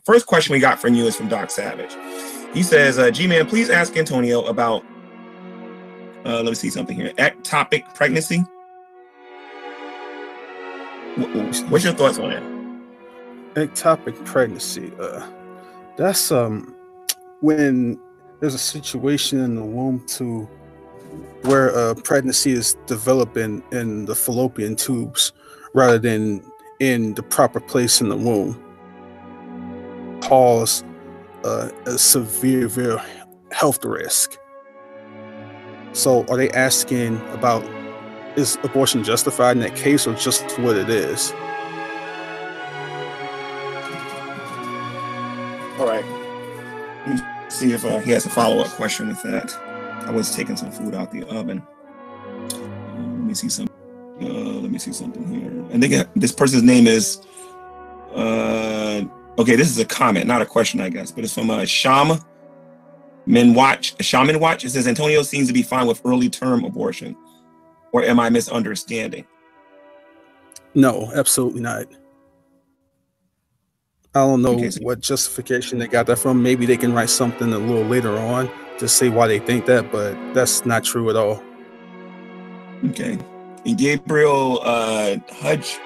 first question we got from you is from Doc Savage. He says, G-Man, please ask Antonio about, let me see something here, ectopic pregnancy. What's your thoughts on that? Ectopic pregnancy. That's when there's a situation in the womb to where pregnancy is developing in the fallopian tubes rather than in the proper place in the womb. Cause a severe health risk. So are they asking about, is abortion justified in that case, or just what it is? All right. Let me see if he has a follow-up question with that. I was taking some food out the oven. Let me see something. Let me see something here. I think this person's name is. Okay, this is a comment, not a question, I guess, but it's from SHAMANWatch. SHAMANWatch. It says Antonio seems to be fine with early term abortion, or am I misunderstanding? No, absolutely not. I don't know what justification they got that from. Maybe they can write something a little later on to say why they think that, but that's not true at all. Okay. And Gabriel Hudge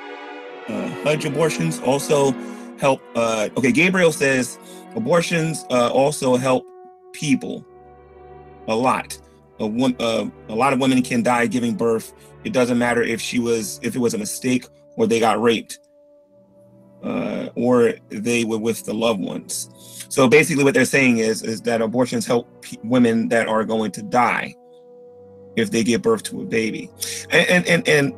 abortions also help. Okay, Gabriel says abortions also help people a lot. A lot of women can die giving birth. It doesn't matter if it was a mistake or they got raped. Or they were with the loved ones. So basically what they're saying is that abortions help women that are going to die if they give birth to a baby. And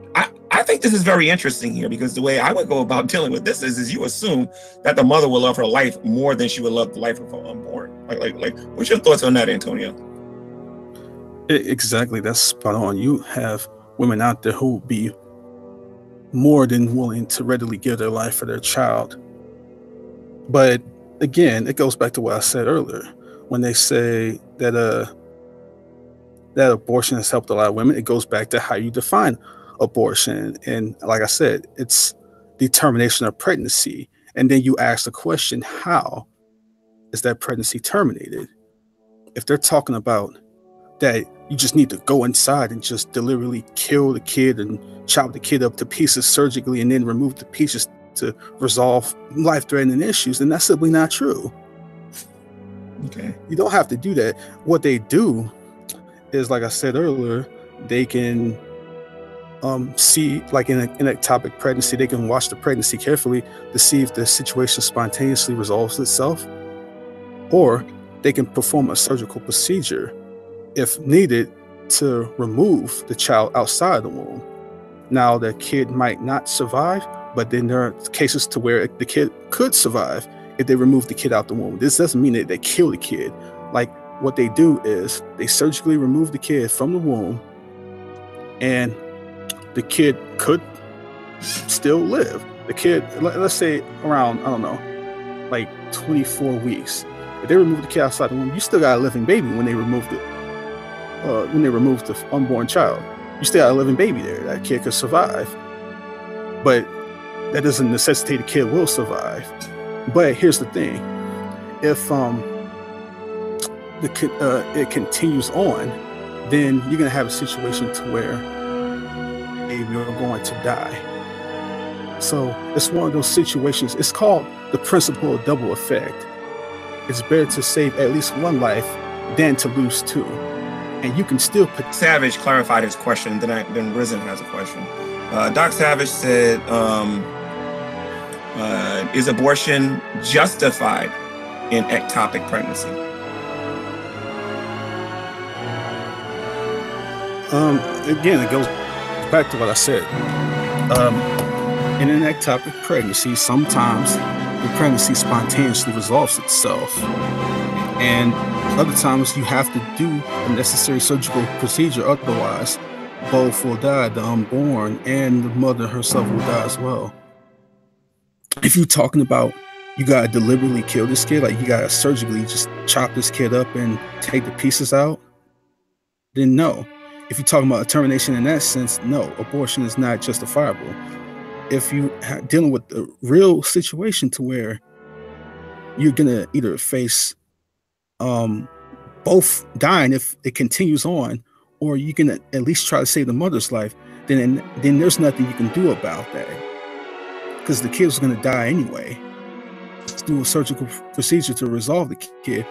I think this is very interesting here, because the way I would go about dealing with this is you assume that the mother will love her life more than she would love the life of her unborn. Like, what's your thoughts on that, Antonio? Exactly, that's spot on. You have women out there who will be more than willing to readily give their life for their child. But again, it goes back to what I said earlier. When they say that that abortion has helped a lot of women, it goes back to how you define abortion. And like I said, it's the termination of pregnancy. And then you ask the question, how is that pregnancy terminated? If they're talking about that you just need to go inside and just deliberately kill the kid and chop the kid up to pieces surgically and then remove the pieces to resolve life-threatening issues, then that's simply not true. Okay. You don't have to do that. What they do is, like I said earlier, they can see, like in an ectopic pregnancy, they can watch the pregnancy carefully to see if the situation spontaneously resolves itself, or they can perform a surgical procedure if needed to remove the child outside the womb. Now, the kid might not survive, but then there are cases to where the kid could survive if they remove the kid out the womb. This doesn't mean that they kill the kid. Like, what they do is they surgically remove the kid from the womb, and the kid could still live. The kid, let's say around, I don't know, like 24 weeks. If they remove the kid outside the womb, you still got a living baby when they removed it. When they removed the unborn child, you still got a living baby there. That kid could survive, but that doesn't necessitate the kid will survive. But here's the thing: if it continues on, then you're gonna have a situation to where baby are going to die. So it's one of those situations. It's called the principle of double effect. It's better to save at least one life than to lose two. And you can still put. Savage clarified his question. Then Risen has a question. Doc Savage said, "Is abortion justified in ectopic pregnancy?" Again, it goes back to what I said. In an ectopic pregnancy, sometimes the pregnancy spontaneously resolves itself, and other times you have to do a necessary surgical procedure. Otherwise, both will die. The unborn and the mother herself will die as well. If you're talking about you gotta deliberately kill this kid, like you gotta surgically just chop this kid up and take the pieces out, then no. If you're talking about a termination in that sense, no, abortion is not justifiable. If you dealing with the real situation to where you're gonna either face both dying if it continues on, or you can at least try to save the mother's life. Then there's nothing you can do about that, because the kid's going to die anyway. Let's do a surgical procedure to resolve the kid,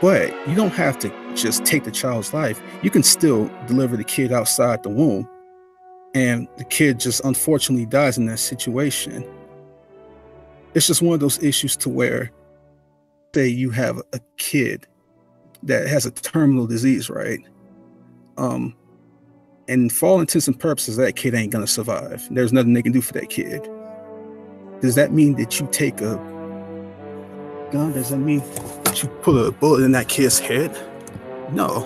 but you don't have to just take the child's life. You can still deliver the kid outside the womb, and the kid just unfortunately dies in that situation. It's just one of those issues to where, say you have a kid that has a terminal disease, right? And for all intents and purposes, that kid ain't gonna survive. There's nothing they can do for that kid. Does that mean that you take a gun? Does that mean that you put a bullet in that kid's head? No.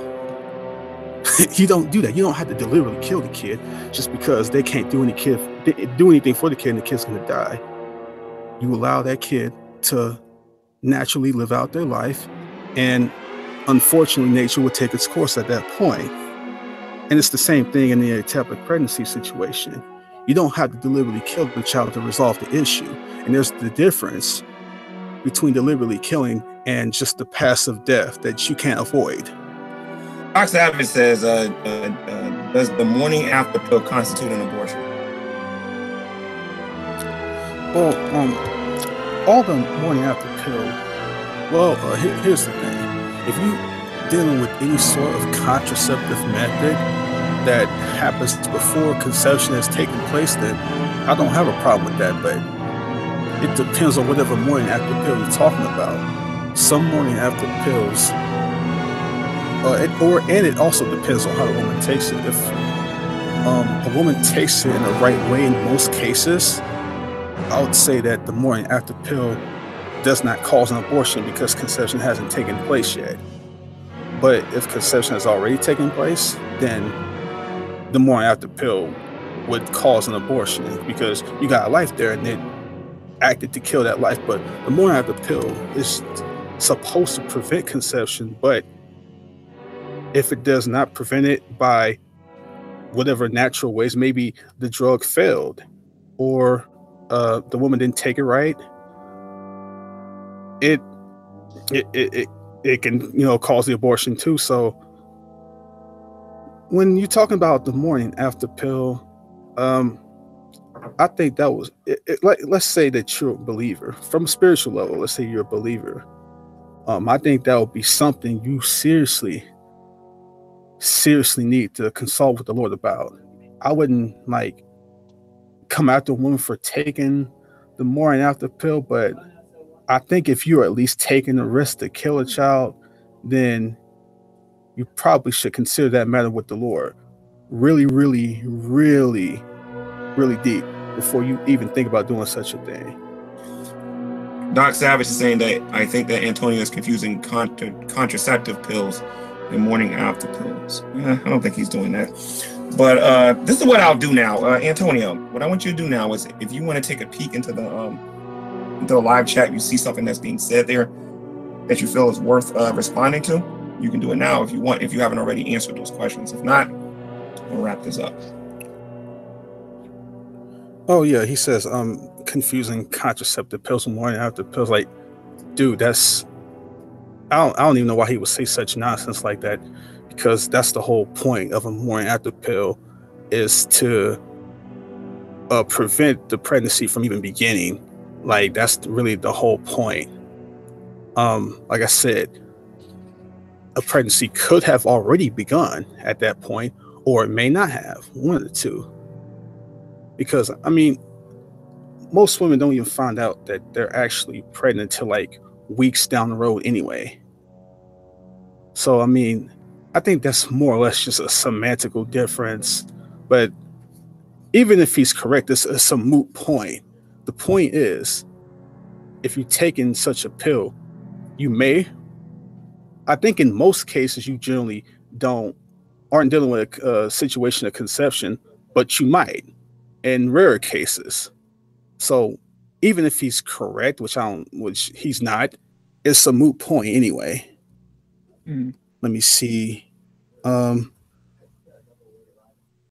You don't do that. You don't have to deliberately kill the kid just because they can't do anything for the kid and the kid's gonna die. You allow that kid to naturally live out their life, and unfortunately, nature will take its course at that point. And it's the same thing in the ectopic pregnancy situation. You don't have to deliberately kill the child to resolve the issue. And there's the difference between deliberately killing and just the passive death that you can't avoid. Dr. Savage says, does the morning after pill constitute an abortion? Well, all the morning after pill, well, here's the thing. If you dealing with any sort of contraceptive method that happens before conception has taken place, then I don't have a problem with that. But it depends on whatever morning after pill you're talking about. Some morning after pills, and it also depends on how the woman takes it. If a woman takes it in the right way, in most cases, I would say that the morning after pill does not cause an abortion because conception hasn't taken place yet. But if conception has already taken place, then the morning after pill would cause an abortion because you got a life there and it acted to kill that life. But the morning after pill is supposed to prevent conception, but if it does not prevent it by whatever natural ways, maybe the drug failed or the woman didn't take it right, it can, cause the abortion too. So when you're talking about the morning after pill, I think that was let's say that you're a believer from a spiritual level. Let's say you're a believer. I think that would be something you seriously need to consult with the Lord about. I wouldn't come after a woman for taking the morning after pill, but I think if you're at least taking the risk to kill a child, then you probably should consider that matter with the Lord really, really, really, really deep before you even think about doing such a thing. Doc Savage is saying that I think that Antonio is confusing contraceptive pills and morning after pills. I don't think he's doing that. But this is what I'll do now. Antonio, what I want you to do now is if you want to take a peek into the live chat, you see something that's being said there that you feel is worth responding to, you can do it now if you want, if you haven't already answered those questions. If not, we'll wrap this up. Oh yeah, he says confusing contraceptive pills and morning after pills. Like, dude, that's I don't even know why he would say such nonsense like that, because that's the whole point of a morning after pill, is to prevent the pregnancy from even beginning. Like, that's really the whole point. Like I said, a pregnancy could have already begun at that point, or it may not have, one of the two. Because, I mean, most women don't even find out that they're actually pregnant till weeks down the road anyway. So, I mean, I think that's more or less just a semantical difference. But even if he's correct, it's a moot point. The point is, if you're taking such a pill, I think in most cases, you generally aren't dealing with a situation of conception, but you might in rare cases. So even if he's correct, which he's not, it's a moot point anyway. Let me see.